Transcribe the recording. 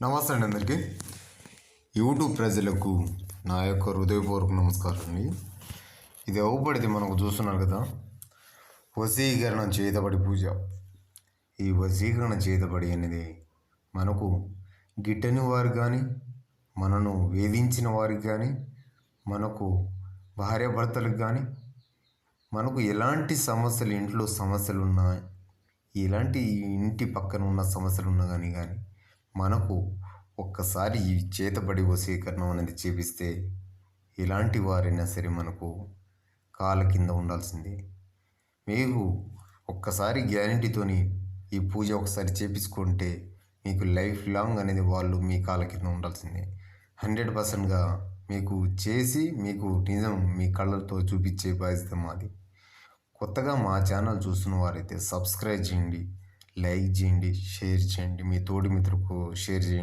నమస్తే అండి అందరికీ. యూట్యూబ్ ప్రజలకు నా యొక్క హృదయపూర్వక నమస్కారం అండి. ఇది అవ్వబడితే మనకు చూస్తున్నారు కదా, వశీకరణ చేతబడి పూజ. ఈ వశీకరణ చేతబడి అనేది మనకు గిట్టని వారికి కానీ, మనను వేధించిన వారికి కానీ, మనకు భార్యాభర్తలకు కానీ, మనకు ఎలాంటి సమస్యలు, ఇంట్లో సమస్యలు ఉన్నా, ఎలాంటి ఇంటి పక్కన ఉన్న సమస్యలు ఉన్నా కానీ మనకు ఒక్కసారి ఈ చేతబడి వశీకరణం అనేది చేపిస్తే ఎలాంటి వారైనా సరే మనకు కాళ్ళ కింద ఉండాల్సిందే. మీకు ఒక్కసారి గ్యారంటీతోని ఈ పూజ ఒకసారి చేపించుకుంటే మీకు లైఫ్ లాంగ్ అనేది వాళ్ళు మీ కాళ్ళ కింద ఉండాల్సిందే. 100%గా మీకు చేసి మీకు నిజం మీ కళ్ళతో చూపించే బాధ్యత మాది. కొత్తగా మా ఛానల్ చూస్తున్న వారైతే సబ్స్క్రైబ్ చేయండి, లైక్ చేయండి, షేర్ చేయండి, మీ తోటి మిత్రులకు షేర్ చేయండి.